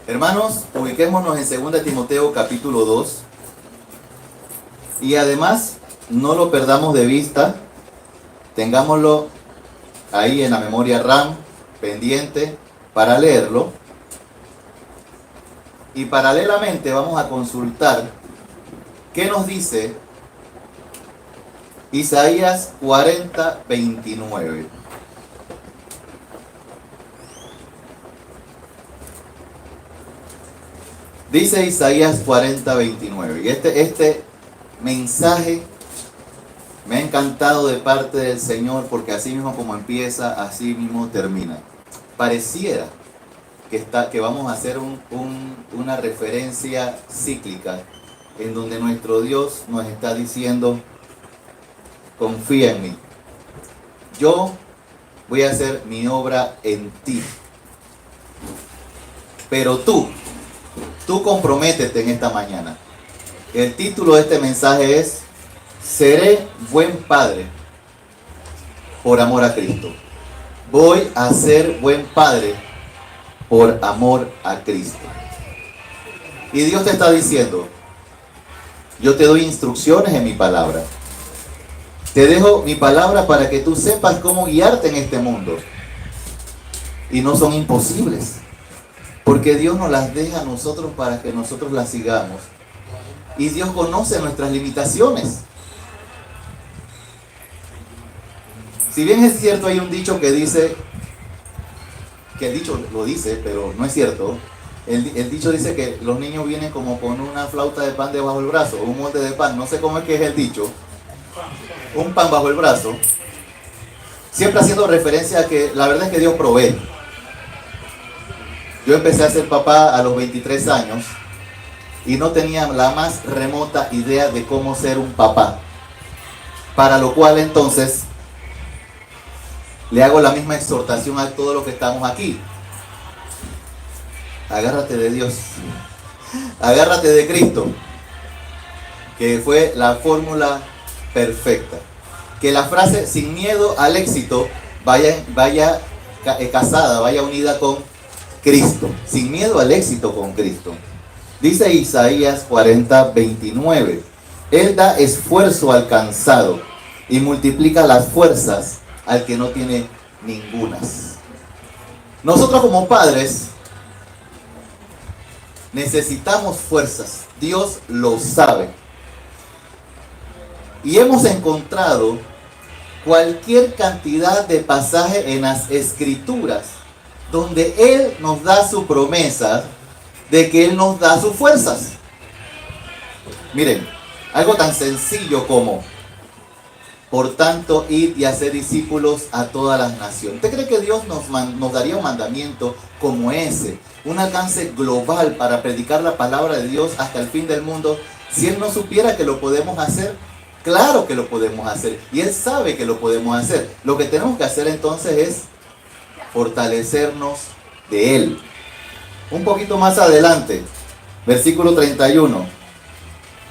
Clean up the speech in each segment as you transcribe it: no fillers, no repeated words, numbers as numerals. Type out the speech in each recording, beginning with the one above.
Hermanos, ubiquémonos en 2 Timoteo capítulo 2 y además no lo perdamos de vista, tengámoslo ahí en la memoria RAM, pendiente para leerlo. Y paralelamente vamos a consultar qué nos dice Isaías 40:29. Dice Isaías 40:29. Y este mensaje me ha encantado de parte del Señor, porque así mismo como empieza, así mismo termina. Pareciera que vamos a hacer una referencia cíclica en donde nuestro Dios nos está diciendo: confía en mí, yo voy a hacer mi obra en ti, pero tú comprométete en esta mañana. El título de este mensaje es: seré buen padre por amor a Cristo. Voy a ser buen padre por amor a Cristo. Y Dios te está diciendo: yo te doy instrucciones en mi palabra. Te dejo mi palabra para que tú sepas cómo guiarte en este mundo. Y no son imposibles, porque Dios nos las deja a nosotros para que nosotros las sigamos. Y Dios conoce nuestras limitaciones. Si bien es cierto, hay un dicho que dice, que el dicho lo dice, pero no es cierto. El dicho dice que los niños vienen como con una flauta de pan debajo del brazo, un molde de pan, no sé cómo es que es el dicho, un pan bajo el brazo, siempre haciendo referencia a que la verdad es que Dios provee. Yo empecé a ser papá a los 23 años y no tenía la más remota idea de cómo ser un papá, para lo cual entonces le hago la misma exhortación a todos los que estamos aquí: agárrate de Dios, agárrate de Cristo, que fue la fórmula perfecta. Que la frase sin miedo al éxito vaya casada, vaya unida con Cristo, sin miedo al éxito con Cristo. Dice Isaías 40:29, Él da esfuerzo al cansado y multiplica las fuerzas al que no tiene ningunas. Nosotros como padres necesitamos fuerzas, Dios lo sabe. Y hemos encontrado cualquier cantidad de pasajes en las Escrituras donde Él nos da su promesa de que Él nos da sus fuerzas. Miren, algo tan sencillo como: por tanto, id y hacer discípulos a todas las naciones. ¿Usted cree que Dios nos daría un mandamiento como ese, un alcance global para predicar la palabra de Dios hasta el fin del mundo, si Él no supiera que lo podemos hacer? Claro que lo podemos hacer, y Él sabe que lo podemos hacer. Lo que tenemos que hacer entonces es fortalecernos de Él. Un poquito más adelante, versículo 31,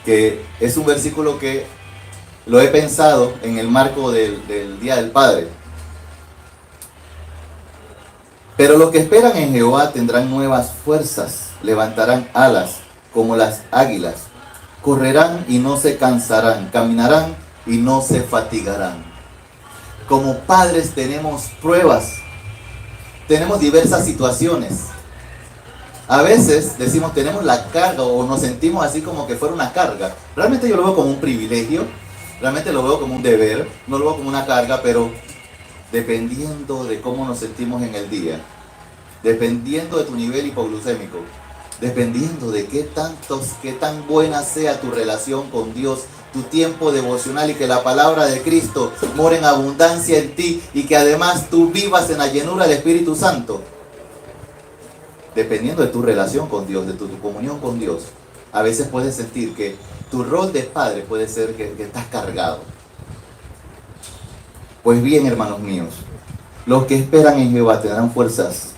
que es un versículo que lo he pensado en el marco del Día del Padre. Pero los que esperan en Jehová tendrán nuevas fuerzas, levantarán alas como las águilas, correrán y no se cansarán, caminarán y no se fatigarán. Como padres tenemos pruebas, tenemos diversas situaciones. A veces decimos tenemos la carga, o nos sentimos así como que fuera una carga. Realmente yo lo veo como un privilegio, realmente lo veo como un deber, no lo veo como una carga, pero dependiendo de cómo nos sentimos en el día, dependiendo de tu nivel hipoglucémico, dependiendo de qué tan buena sea tu relación con Dios, tu tiempo devocional, y que la palabra de Cristo more en abundancia en ti, y que además tú vivas en la llenura del Espíritu Santo. Dependiendo de tu relación con Dios, de tu comunión con Dios, a veces puedes sentir que tu rol de padre puede ser que estás cargado. Pues bien, hermanos míos, los que esperan en Jehová tendrán fuerzas,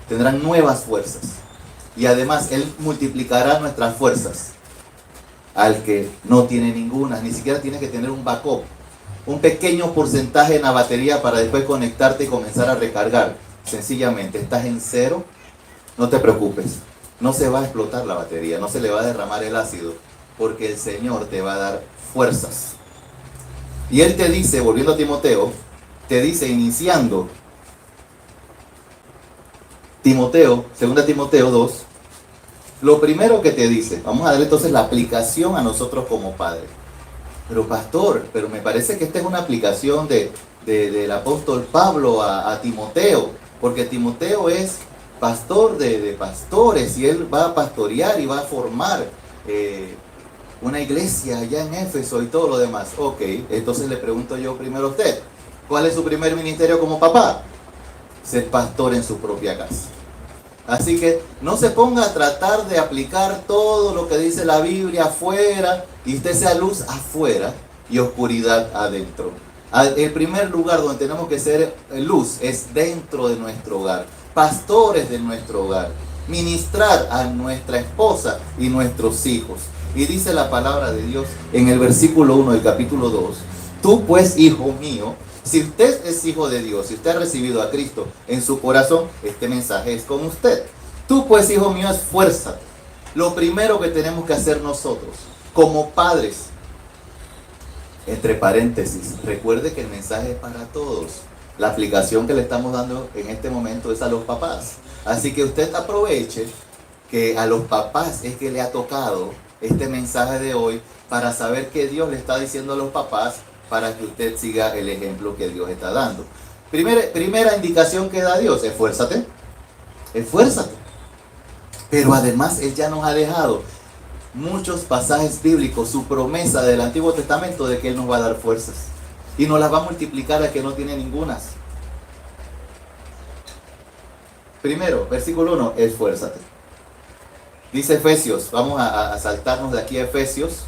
tendrán nuevas fuerzas. Y además Él multiplicará nuestras fuerzas al que no tiene ninguna. Ni siquiera tienes que tener un backup, un pequeño porcentaje en la batería para después conectarte y comenzar a recargar. Sencillamente estás en cero no te preocupes, no se va a explotar la batería, no se le va a derramar el ácido, porque el Señor te va a dar fuerzas. Y Él te dice, volviendo a Timoteo, te dice, iniciando Timoteo, 2 Timoteo 2, lo primero que te dice, vamos a darle entonces la aplicación a nosotros como padres. Pero pastor, pero me parece que esta es una aplicación del apóstol Pablo a Timoteo, porque Timoteo es pastor de pastores y él va a pastorear y va a formar una iglesia allá en Éfeso y todo lo demás. Ok, entonces le pregunto yo primero a usted, ¿cuál es su primer ministerio como papá? Ser pastor en su propia casa. Así que no se ponga a tratar de aplicar todo lo que dice la Biblia afuera y usted sea luz afuera y oscuridad adentro. El primer lugar donde tenemos que ser luz es dentro de nuestro hogar, pastores de nuestro hogar, ministrar a nuestra esposa y nuestros hijos. Y dice la palabra de Dios en el versículo 1 del capítulo 2, tú pues, hijo mío, si usted es hijo de Dios, si usted ha recibido a Cristo en su corazón, este mensaje es con usted. Tú pues, hijo mío, esfuérzate. Lo primero que tenemos que hacer nosotros, como padres, entre paréntesis, recuerde que el mensaje es para todos. La aplicación que le estamos dando en este momento es a los papás. Así que usted aproveche que a los papás es que le ha tocado este mensaje de hoy para saber que Dios le está diciendo a los papás para que usted siga el ejemplo que Dios está dando. Primera indicación que da Dios, esfuérzate, esfuérzate. Pero además Él ya nos ha dejado muchos pasajes bíblicos, su promesa del Antiguo Testamento de que Él nos va a dar fuerzas. Y nos las va a multiplicar a que no tiene ningunas. Primero, versículo 1, esfuérzate. Dice Efesios, vamos a saltarnos de aquí a Efesios.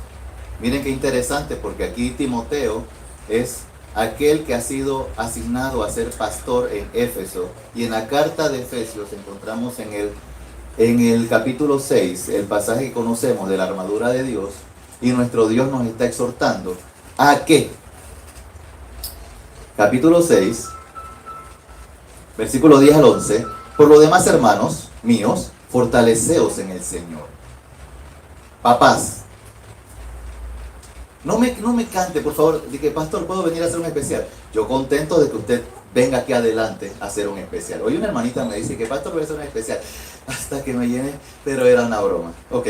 Miren qué interesante, porque aquí Timoteo es aquel que ha sido asignado a ser pastor en Éfeso. Y en la carta de Efesios encontramos en el capítulo 6, el pasaje que conocemos de la armadura de Dios. Y nuestro Dios nos está exhortando a que, capítulo 6, versículo 10 al 11, por lo demás, hermanos míos, fortaleceos en el Señor. Papás, no me cante, por favor, de que pastor, ¿puedo venir a hacer un especial? Yo contento de que usted venga aquí adelante a hacer un especial. Hoy una hermanita me dice que pastor, voy a hacer un especial. Hasta que me llene, pero era una broma. Ok,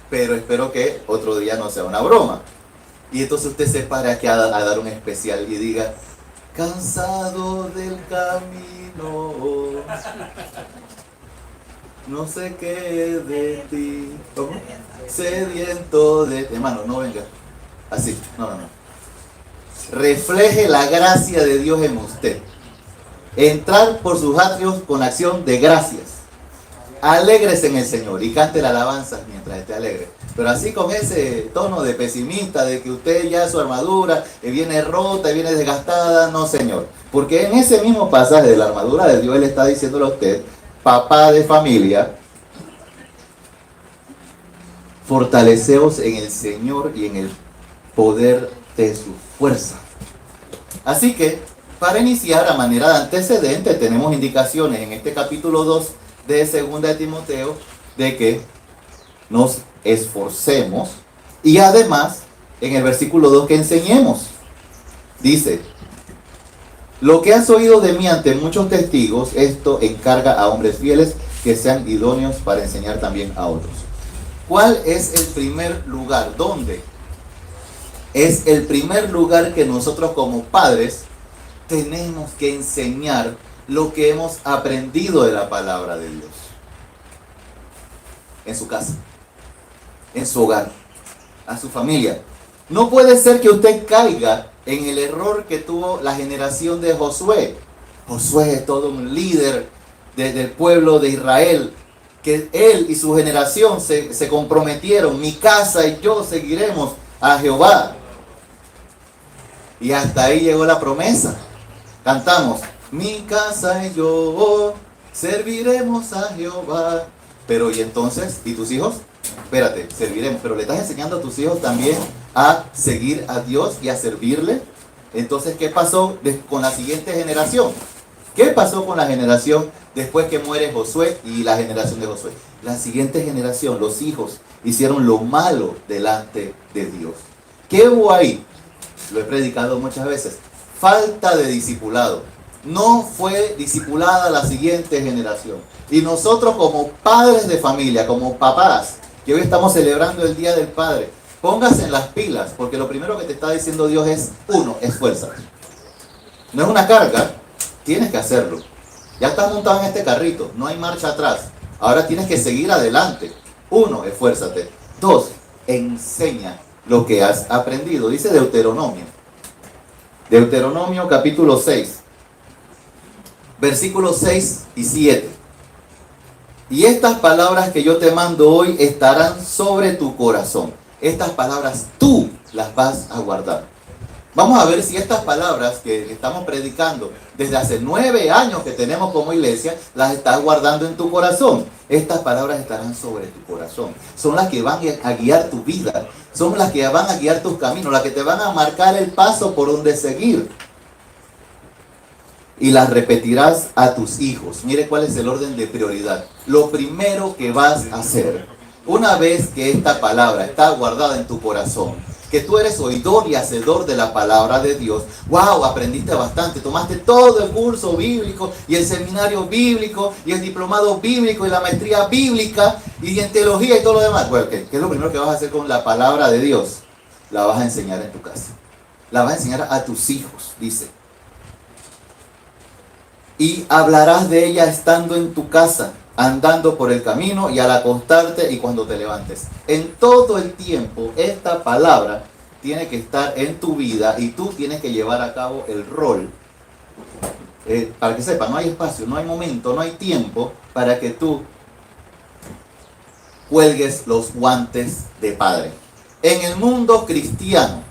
pero espero que otro día no sea una broma. Y entonces usted se pare aquí a dar un especial y diga, cansado del camino, no sé qué de ti. ¿Cómo? Sediento de ti. Hermano, no venga. Así, no. Refleje la gracia de Dios en usted. Entrar por sus atrios con acción de gracias. Alégrese en el Señor y cante la alabanza mientras esté alegre. Pero así con ese tono de pesimista, de que usted ya su armadura viene rota, viene desgastada, no, Señor. Porque en ese mismo pasaje de la armadura de Dios, Él está diciéndole a usted, papá de familia, fortaleceos en el Señor y en el poder de su fuerza. Así que, para iniciar a manera de antecedente, tenemos indicaciones en este capítulo 2 de 2 de Timoteo de que nos esforcemos y además en el versículo 2 que enseñemos. Dice, lo que has oído de mí ante muchos testigos, esto encarga a hombres fieles que sean idóneos para enseñar también a otros. ¿Cuál es el primer lugar? ¿Dónde? Es el primer lugar que nosotros como padres tenemos que enseñar lo que hemos aprendido de la palabra de Dios. En su casa, en su hogar, a su familia. No puede ser que usted caiga en el error que tuvo la generación de Josué. Josué es todo un líder del pueblo de Israel, que él y su generación se comprometieron, mi casa y yo seguiremos a Jehová. Y hasta ahí llegó la promesa. Cantamos, mi casa y yo serviremos a Jehová. Pero ¿y entonces? ¿Y tus hijos? Espérate, serviremos. Pero le estás enseñando a tus hijos también a seguir a Dios y a servirle. Entonces, ¿qué pasó con la siguiente generación? ¿Qué pasó con la generación después que muere Josué y la generación de Josué? La siguiente generación, los hijos, hicieron lo malo delante de Dios. ¿Qué hubo ahí? Lo he predicado muchas veces. Falta de discipulado. No fue discipulada la siguiente generación. Y nosotros como padres de familia, como papás, que hoy estamos celebrando el Día del Padre, póngase en las pilas, porque lo primero que te está diciendo Dios es, uno, esfuérzate. No es una carga, tienes que hacerlo. Ya estás montado en este carrito, no hay marcha atrás. Ahora tienes que seguir adelante. Uno, esfuérzate. Dos, enseña lo que has aprendido. Dice Deuteronomio. Deuteronomio capítulo 6, versículos 6 y 7. Y estas palabras que yo te mando hoy estarán sobre tu corazón. Estas palabras tú las vas a guardar. Vamos a ver si estas palabras que estamos predicando desde hace 9 años que tenemos como iglesia, las estás guardando en tu corazón. Estas palabras estarán sobre tu corazón. Son las que van a guiar tu vida. Son las que van a guiar tus caminos, las que te van a marcar el paso por donde seguir. Y las repetirás a tus hijos. Mire cuál es el orden de prioridad. Lo primero que vas a hacer, una vez que esta palabra está guardada en tu corazón, que tú eres oidor y hacedor de la palabra de Dios. ¡Wow! Aprendiste bastante. Tomaste todo el curso bíblico y el seminario bíblico y el diplomado bíblico y la maestría bíblica y en teología y todo lo demás. Bueno, ¿qué es lo primero que vas a hacer con la palabra de Dios? La vas a enseñar en tu casa. La vas a enseñar a tus hijos, dice. Y hablarás de ella estando en tu casa, andando por el camino y al acostarte y cuando te levantes. En todo el tiempo esta palabra tiene que estar en tu vida y tú tienes que llevar a cabo el rol. Para que sepa, no hay espacio, no hay momento, no hay tiempo para que tú cuelgues los guantes de padre. En el mundo cristiano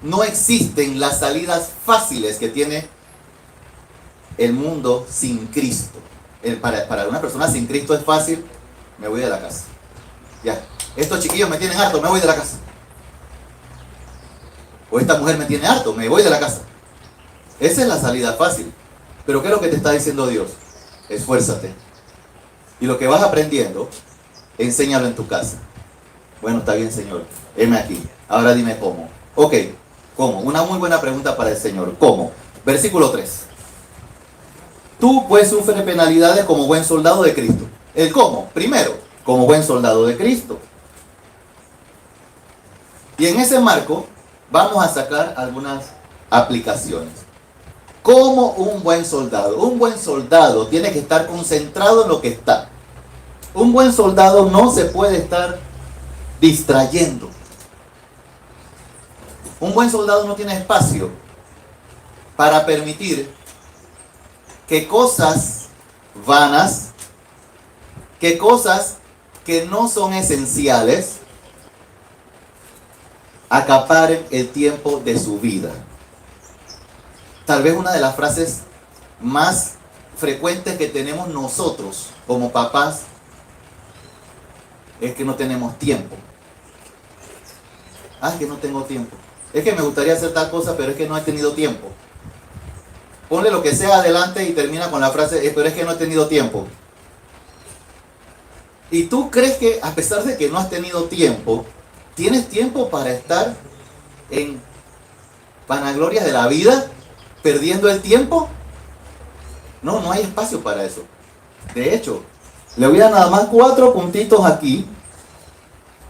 no existen las salidas fáciles que tiene el mundo sin Cristo. Para una persona sin Cristo es fácil, me voy de la casa. Ya, estos chiquillos me tienen harto, me voy de la casa. O esta mujer me tiene harto, me voy de la casa. Esa es la salida fácil. Pero ¿qué es lo que te está diciendo Dios? Esfuérzate. Y lo que vas aprendiendo, enséñalo en tu casa. Bueno, está bien, Señor. Heme aquí. Ahora dime cómo. Ok, ¿cómo? Una muy buena pregunta para el Señor. ¿Cómo? Versículo 3. Tú pues sufres penalidades como buen soldado de Cristo. ¿El cómo? Primero, como buen soldado de Cristo. Y en ese marco vamos a sacar algunas aplicaciones. Como un buen soldado. Un buen soldado tiene que estar concentrado en lo que está. Un buen soldado no se puede estar distrayendo. Un buen soldado no tiene espacio para permitir que cosas vanas, que cosas que no son esenciales, acaparen el tiempo de su vida. Tal vez una de las frases más frecuentes que tenemos nosotros como papás es que no tenemos tiempo. Es que no tengo tiempo. Es que me gustaría hacer tal cosa, pero es que no he tenido tiempo. Ponle lo que sea adelante y termina con la frase, pero es que no he tenido tiempo. Y tú crees que a pesar de que no has tenido tiempo, ¿tienes tiempo para estar en vanaglorias de la vida, perdiendo el tiempo? No, no hay espacio para eso. De hecho, le voy a dar nada más 4 puntitos aquí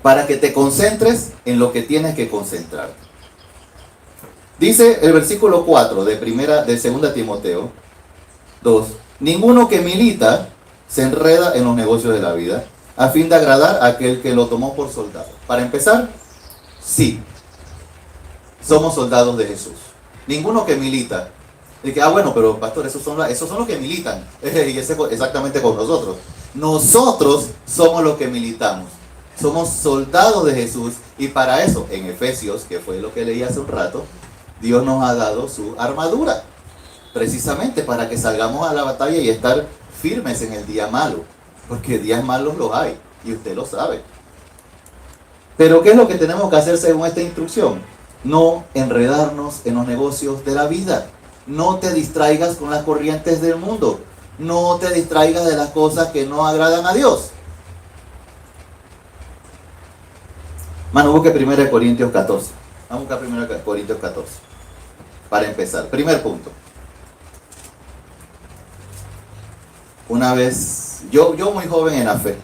para que te concentres en lo que tienes que concentrarte. Dice el versículo 4 de 2 Timoteo 2. Ninguno que milita se enreda en los negocios de la vida a fin de agradar a aquel que lo tomó por soldado. Para empezar, sí, somos soldados de Jesús. Ninguno que milita. Y que, bueno, pero pastor, esos son los que militan. Y ese exactamente con nosotros. Nosotros somos los que militamos. Somos soldados de Jesús. Y para eso, en Efesios, que fue lo que leí hace un rato, Dios nos ha dado su armadura, precisamente para que salgamos a la batalla y estar firmes en el día malo, porque días malos los hay, y usted lo sabe. Pero ¿qué es lo que tenemos que hacer según esta instrucción? No enredarnos en los negocios de la vida. No te distraigas con las corrientes del mundo. No te distraigas de las cosas que no agradan a Dios. Mano, busque 1 Corintios 14. Vamos a buscar 1 Corintios 14. Para empezar, primer punto. Una vez, yo muy joven en la fe,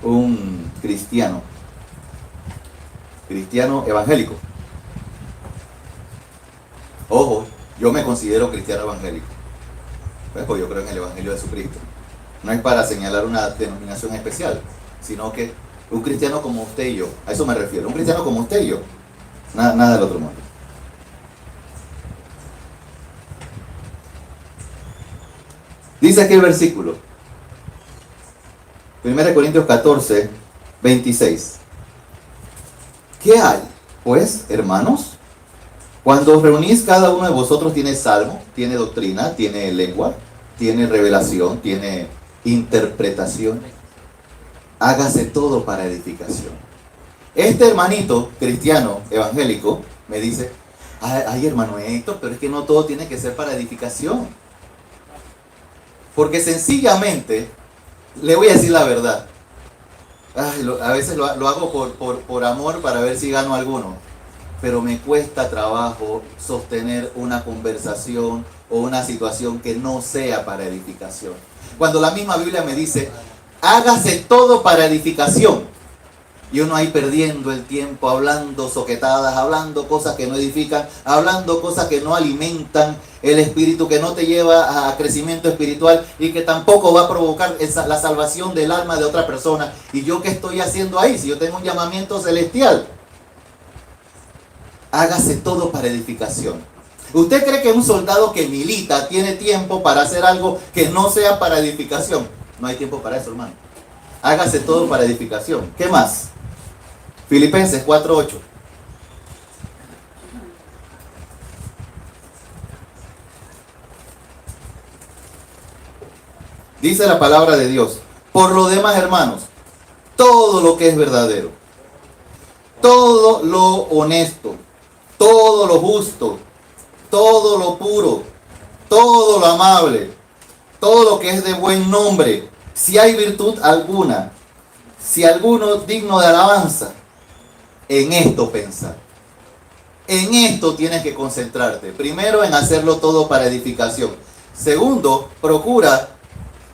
un cristiano evangélico. Ojo, yo me considero cristiano evangélico. Pues yo creo en el Evangelio de Jesucristo. No es para señalar una denominación especial, sino que un cristiano como usted y yo, a eso me refiero, un cristiano como usted y yo, nada del otro mundo. Dice aquí el versículo, 1 Corintios 14, 26. ¿Qué hay, pues, hermanos? Cuando os reunís, cada uno de vosotros tiene salmo, tiene doctrina, tiene lengua, tiene revelación, tiene interpretación. Hágase todo para edificación. Este hermanito cristiano evangélico me dice, ay hermano Héctor, pero es que no todo tiene que ser para edificación. Porque sencillamente, le voy a decir la verdad, a veces lo hago por amor para ver si gano alguno, pero me cuesta trabajo sostener una conversación o una situación que no sea para edificación. Cuando la misma Biblia me dice, hágase todo para edificación, y uno ahí perdiendo el tiempo, hablando soquetadas, hablando cosas que no edifican, hablando cosas que no alimentan el espíritu, que no te lleva a crecimiento espiritual y que tampoco va a provocar la salvación del alma de otra persona. ¿Y yo qué estoy haciendo ahí? Si yo tengo un llamamiento celestial. Hágase todo para edificación. ¿Usted cree que un soldado que milita tiene tiempo para hacer algo que no sea para edificación? No hay tiempo para eso, hermano. Hágase todo para edificación. ¿Qué más? Filipenses 4:8. Dice la palabra de Dios: por lo demás, hermanos, todo lo que es verdadero, todo lo honesto, todo lo justo, todo lo puro, todo lo amable, todo lo que es de buen nombre, si hay virtud alguna, si alguno digno de alabanza, en esto pensar. En esto tienes que concentrarte. Primero, en hacerlo todo para edificación. Segundo, procura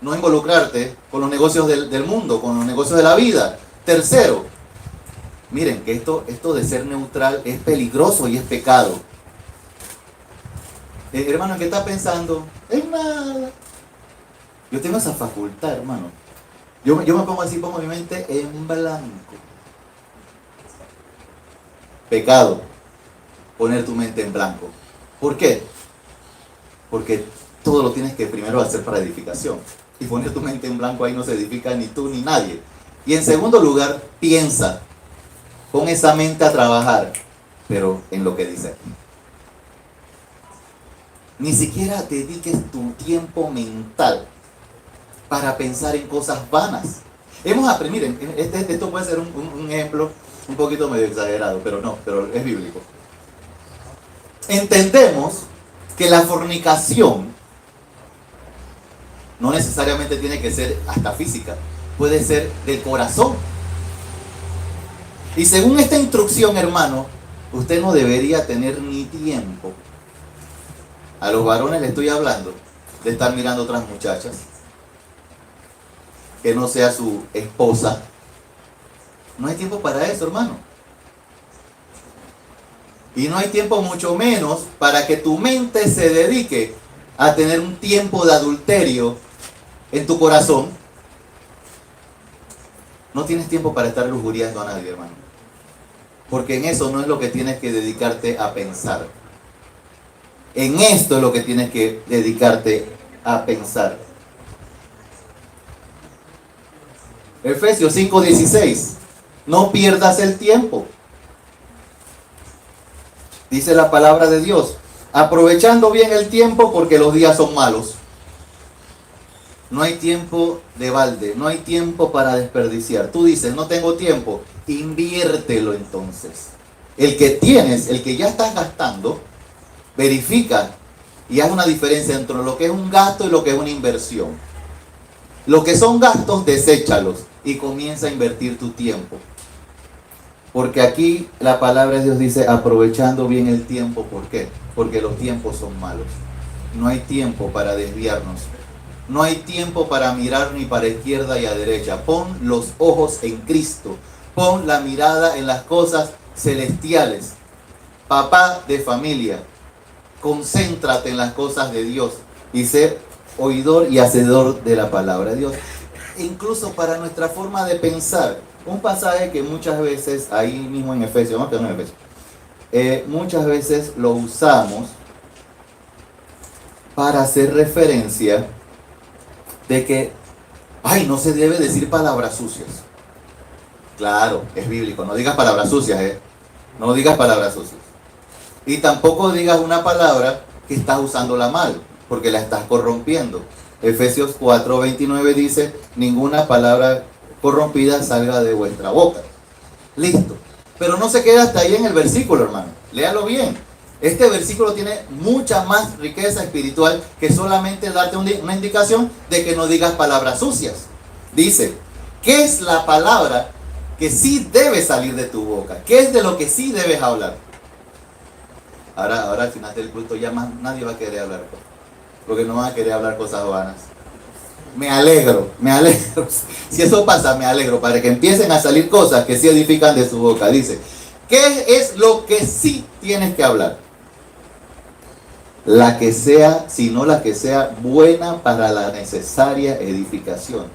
no involucrarte con los negocios del mundo, con los negocios de la vida. Tercero, miren que esto de ser neutral es peligroso y es pecado. Hermano, ¿en qué está pensando? En nada. Yo tengo esa facultad, hermano. Yo me pongo así, pongo mi mente en blanco. Pecado, poner tu mente en blanco. ¿Por qué? Porque todo lo tienes que primero hacer para edificación. Y poner tu mente en blanco, ahí no se edifica ni tú ni nadie. Y en segundo lugar, piensa. Pon esa mente a trabajar, pero en lo que dice aquí. Ni siquiera dediques tu tiempo mental para pensar en cosas vanas. Hemos aprendido, miren, esto puede ser un ejemplo un poquito medio exagerado, pero es bíblico. Entendemos que la fornicación no necesariamente tiene que ser hasta física, puede ser del corazón. Y según esta instrucción, hermano, usted no debería tener ni tiempo, a los varones le estoy hablando, de estar mirando otras muchachas, que no sea su esposa. No hay tiempo para eso, hermano. Y no hay tiempo mucho menos para que tu mente se dedique a tener un tiempo de adulterio en tu corazón. No tienes tiempo para estar lujuriando a nadie, hermano. Porque en eso no es lo que tienes que dedicarte a pensar. En esto es lo que tienes que dedicarte a pensar. Efesios 5:16. No pierdas el tiempo. Dice la palabra de Dios, aprovechando bien el tiempo porque los días son malos. No hay tiempo de balde, no hay tiempo para desperdiciar. Tú dices, no tengo tiempo, inviértelo entonces. El que tienes, el que ya estás gastando, Verifica y haz una diferencia entre lo que es un gasto y lo que es una inversión. Lo que son gastos, deséchalos y comienza a invertir tu tiempo. Porque aquí la palabra de Dios dice, aprovechando bien el tiempo. ¿Por qué? Porque los tiempos son malos. No hay tiempo para desviarnos. No hay tiempo para mirar ni para izquierda y a derecha. Pon los ojos en Cristo. Pon la mirada en las cosas celestiales. Papá de familia, concéntrate en las cosas de Dios y sé oidor y hacedor de la palabra de Dios. Incluso para nuestra forma de pensar, un pasaje que muchas veces, ahí mismo en Efesios, no, en Efesios, muchas veces lo usamos para hacer referencia de que, ay, no se debe decir palabras sucias. Claro, es bíblico, no digas palabras sucias, no digas palabras sucias. Y tampoco digas una palabra que estás usándola mal, porque la estás corrompiendo. Efesios 4:29 dice, ninguna palabra corrompida salga de vuestra boca. Listo. Pero no se queda hasta ahí en el versículo, hermano. Léalo bien. Este versículo tiene mucha más riqueza espiritual que solamente darte una indicación de que no digas palabras sucias. Dice, ¿qué es la palabra que sí debe salir de tu boca? ¿Qué es de lo que sí debes hablar? Ahora al final del culto ya más nadie va a querer hablar, porque no van a querer hablar cosas vanas. Me alegro. Si eso pasa, me alegro, para que empiecen a salir cosas que sí edifican de su boca. Dice, ¿qué es lo que sí tienes que hablar? La que sea, sino la que sea buena para la necesaria edificación,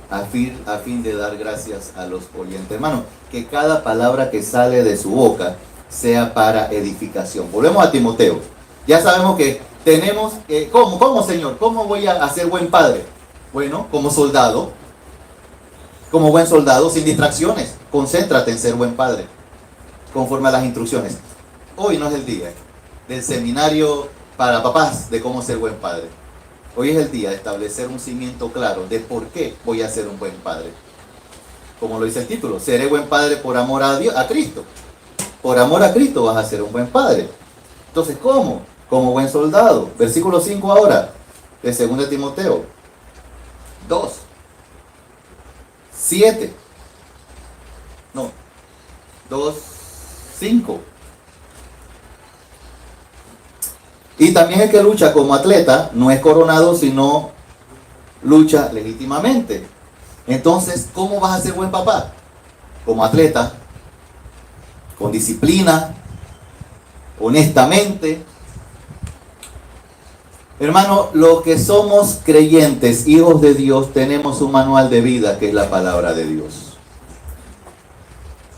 a fin de dar gracias a los oyentes. Hermano, que cada palabra que sale de su boca sea para edificación. Volvemos a Timoteo. Ya sabemos que tenemos, ¿cómo, Señor? ¿Cómo voy a ser buen padre? Bueno, como soldado, como buen soldado, sin distracciones. Concéntrate en ser buen padre, conforme a las instrucciones. Hoy no es el día del seminario para papás de cómo ser buen padre. Hoy es el día de establecer un cimiento claro de por qué voy a ser un buen padre. Como lo dice el título, seré buen padre por amor a Dios, a Cristo. Por amor a Cristo vas a ser un buen padre. Entonces, ¿cómo? Como buen soldado. Versículo 5 ahora, de 2 Timoteo 2, 7. No, 2, 5. Y también el que lucha como atleta no es coronado, sino lucha legítimamente. Entonces, ¿cómo vas a ser buen papá? Como atleta, con disciplina, honestamente. Hermano, los que somos creyentes, hijos de Dios, tenemos un manual de vida que es la palabra de Dios.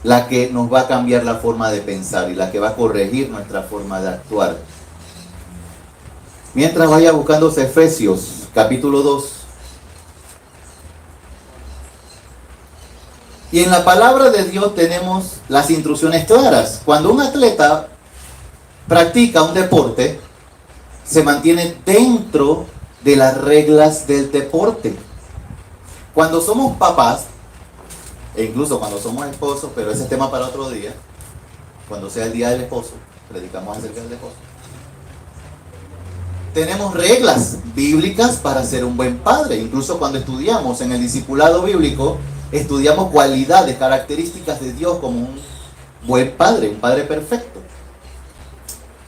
La que nos va a cambiar la forma de pensar y la que va a corregir nuestra forma de actuar. Mientras vaya buscando Efesios, capítulo 2. Y en la palabra de Dios tenemos las instrucciones claras. Cuando un atleta practica un deporte, se mantiene dentro de las reglas del deporte. Cuando somos papás, e incluso cuando somos esposos, pero ese es tema para otro día, cuando sea el día del esposo, predicamos acerca del esposo. Tenemos reglas bíblicas para ser un buen padre. Incluso cuando estudiamos en el discipulado bíblico, estudiamos cualidades, características de Dios como un buen padre, un padre perfecto.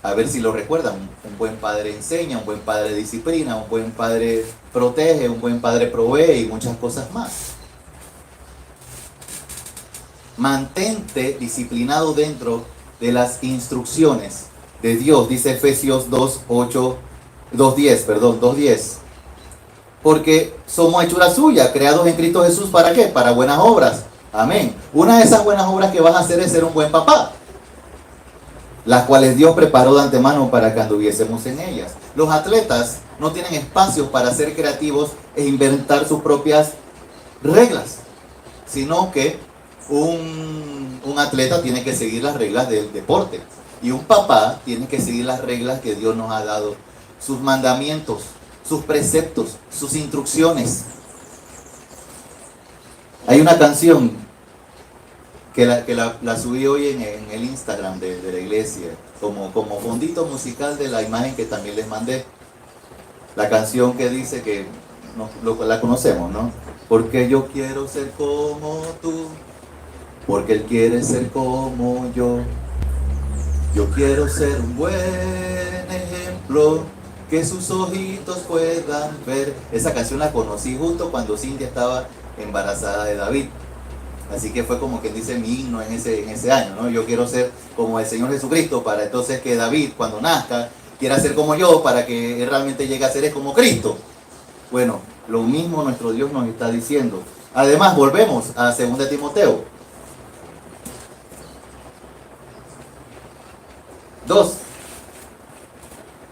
A ver si lo recuerdan. Un buen padre enseña, un buen padre disciplina, un buen padre protege, un buen padre provee y muchas cosas más. Mantente disciplinado dentro de las instrucciones de Dios, dice Efesios 2:10. Porque somos hechura suya, creados en Cristo Jesús, ¿para qué? Para buenas obras. Amén. Una de esas buenas obras que vas a hacer es ser un buen papá, las cuales Dios preparó de antemano para que anduviésemos en ellas. Los atletas no tienen espacios para ser creativos e inventar sus propias reglas, sino que un atleta tiene que seguir las reglas del deporte. Y un papá tiene que seguir las reglas que Dios nos ha dado, sus mandamientos, sus preceptos, sus instrucciones. Hay una canción la subí hoy en el Instagram de la iglesia, como fondito musical de la imagen que también les mandé. La canción que dice que la conocemos, ¿no? Porque yo quiero ser como tú, porque él quiere ser como yo. Yo quiero ser un buen ejemplo que sus ojitos puedan ver. Esa canción la conocí justo cuando Cintia estaba embarazada de David. Así que fue como quien dice mi himno en ese año, ¿no? Yo quiero ser como el Señor Jesucristo para entonces que David, cuando nazca, quiera ser como yo para que él realmente llegue a ser como Cristo. Bueno, lo mismo nuestro Dios nos está diciendo. Además, volvemos a 2 Timoteo 2,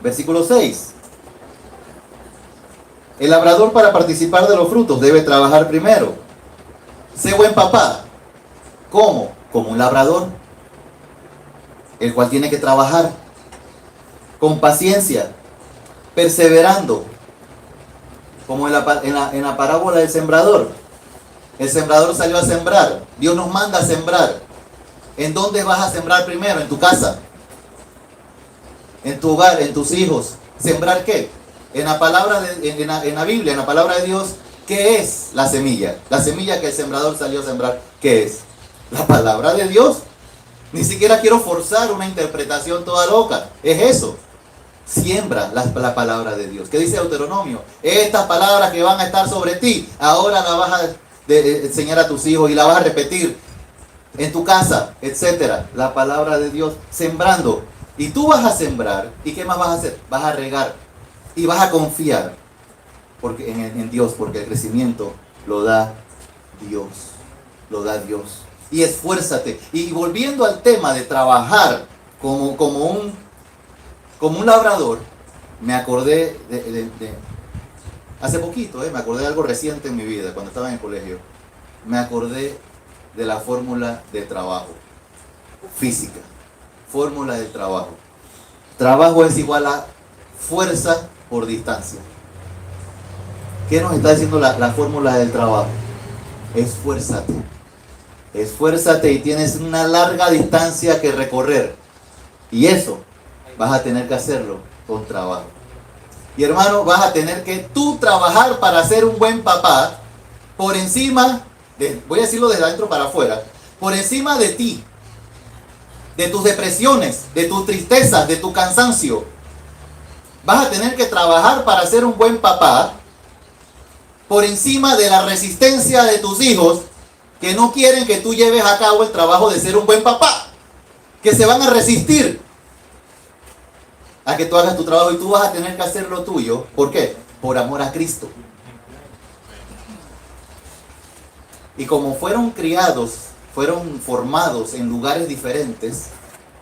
versículo 6. El labrador, para participar de los frutos, debe trabajar primero. Sé buen papá. ¿Cómo? Como un labrador, el cual tiene que trabajar con paciencia, perseverando, como en la parábola del sembrador. El sembrador salió a sembrar. Dios nos manda a sembrar. ¿En dónde vas a sembrar primero? En tu casa, en tu hogar, en tus hijos. ¿Sembrar qué? En la palabra en la Biblia, en la palabra de Dios, ¿qué es la semilla? La semilla que el sembrador salió a sembrar, ¿qué es? La palabra de Dios. Ni siquiera quiero forzar una interpretación toda loca. Es eso. Siembra la palabra de Dios. ¿Qué dice Deuteronomio? Estas palabras que van a estar sobre ti, ahora las vas a enseñar a tus hijos y la vas a repetir en tu casa, etcétera. La palabra de Dios, sembrando. Y tú vas a sembrar. ¿Y qué más vas a hacer? Vas a regar. Y vas a confiar en Dios, porque el crecimiento lo da Dios. Lo da Dios. Y esfuérzate. Y volviendo al tema de trabajar como un labrador, me acordé hace poquito, me acordé de algo reciente en mi vida, cuando estaba en el colegio. Me acordé de la fórmula de trabajo física. Fórmula del trabajo. Trabajo es igual a fuerza por distancia. ¿Qué nos está diciendo la fórmula del trabajo? Esfuérzate. Esfuérzate y tienes una larga distancia que recorrer. Y eso vas a tener que hacerlo con trabajo. Y hermano, vas a tener que tú trabajar para ser un buen papá por encima, voy a decirlo desde adentro para afuera, por encima de ti, de tus depresiones, de tus tristezas, de tu cansancio. Vas a tener que trabajar para ser un buen papá por encima de la resistencia de tus hijos que no quieren que tú lleves a cabo el trabajo de ser un buen papá, que se van a resistir a que tú hagas tu trabajo y tú vas a tener que hacer lo tuyo. ¿Por qué? Por amor a Cristo. Y como fueron criados, fueron formados en lugares diferentes,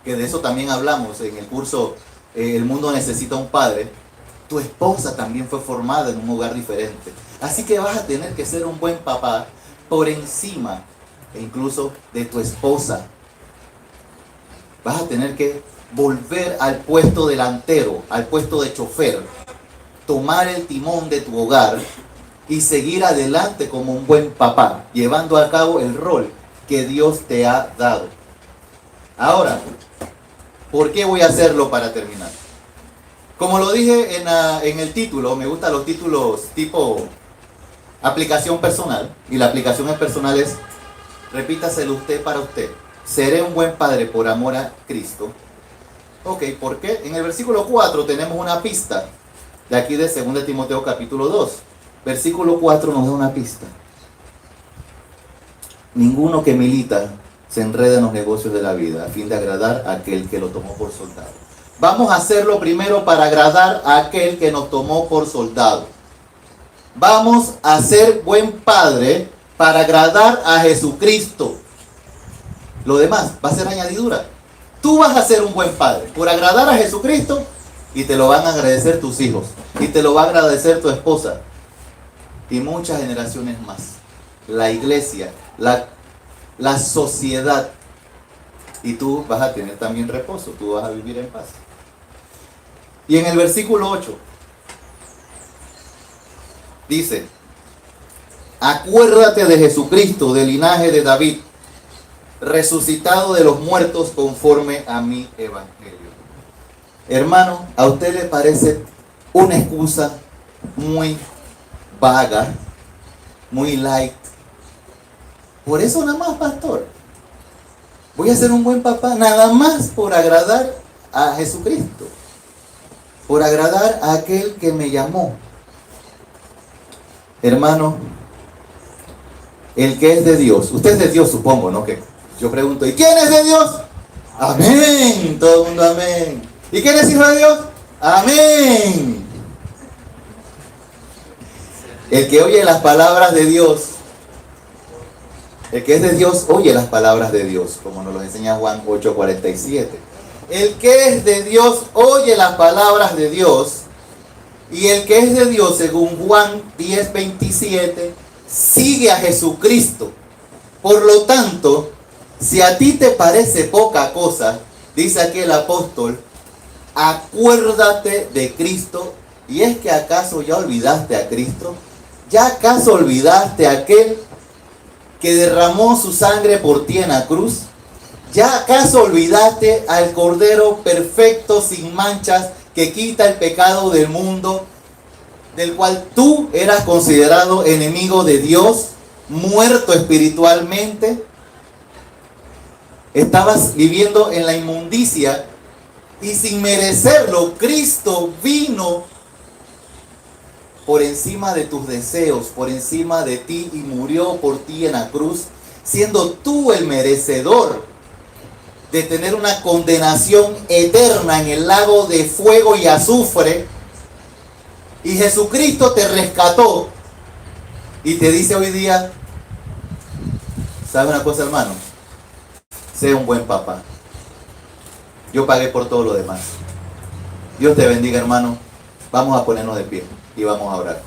que de eso también hablamos en el curso El mundo necesita un padre, tu esposa también fue formada en un lugar diferente. Así que vas a tener que ser un buen papá por encima incluso de tu esposa. Vas a tener que volver al puesto delantero, al puesto de chofer, tomar el timón de tu hogar y seguir adelante como un buen papá, llevando a cabo el rol que Dios te ha dado. Ahora, ¿por qué voy a hacerlo para terminar? Como lo dije en el título, me gustan los títulos tipo aplicación personal, y la aplicación personal es, repítaselo usted para usted: seré un buen padre por amor a Cristo. Ok, ¿por qué? En el versículo 4 tenemos una pista de aquí de 2 Timoteo capítulo 2. Versículo 4 nos da una pista. Ninguno que milita se enreda en los negocios de la vida a fin de agradar a aquel que lo tomó por soldado. Vamos a hacerlo primero para agradar a aquel que nos tomó por soldado. Vamos a ser buen padre para agradar a Jesucristo. Lo demás va a ser añadidura. Tú vas a ser un buen padre por agradar a Jesucristo, y te lo van a agradecer tus hijos, y te lo va a agradecer tu esposa, y muchas generaciones más. La iglesia, la sociedad, y tú vas a tener también reposo, tú vas a vivir en paz. Y en el versículo 8 dice: acuérdate de Jesucristo, del linaje de David, resucitado de los muertos conforme a mi evangelio. Hermano, ¿a usted le parece una excusa muy vaga, muy light? Por eso nada más, pastor, voy a ser un buen papá, nada más por agradar a Jesucristo, por agradar a aquel que me llamó. Hermano, el que es de Dios, usted es de Dios, supongo, ¿no? Que yo pregunto, ¿y quién es de Dios? Amén, todo el mundo amén. ¿Y quién es hijo de Dios? Amén. El que oye las palabras de Dios, el que es de Dios oye las palabras de Dios, como nos lo enseña Juan 8:47. El que es de Dios oye las palabras de Dios, y el que es de Dios, según Juan 10:27, sigue a Jesucristo. Por lo tanto, si a ti te parece poca cosa, dice aquí el apóstol, acuérdate de Cristo. ¿Y es que acaso ya olvidaste a Cristo? ¿Ya acaso olvidaste a aquel que derramó su sangre por ti en la cruz? ¿Ya acaso olvidaste al Cordero perfecto, sin manchas, que quita el pecado del mundo, del cual tú eras considerado enemigo de Dios, muerto espiritualmente? Estabas viviendo en la inmundicia y sin merecerlo, Cristo vino por encima de tus deseos, por encima de ti, y murió por ti en la cruz, siendo tú el merecedor de tener una condenación eterna en el lago de fuego y azufre. Y Jesucristo te rescató y te dice hoy día, ¿sabe una cosa, hermano? Sé un buen papá. Yo pagué por todo lo demás. Dios te bendiga, hermano. Vamos a ponernos de pie y vamos a orar.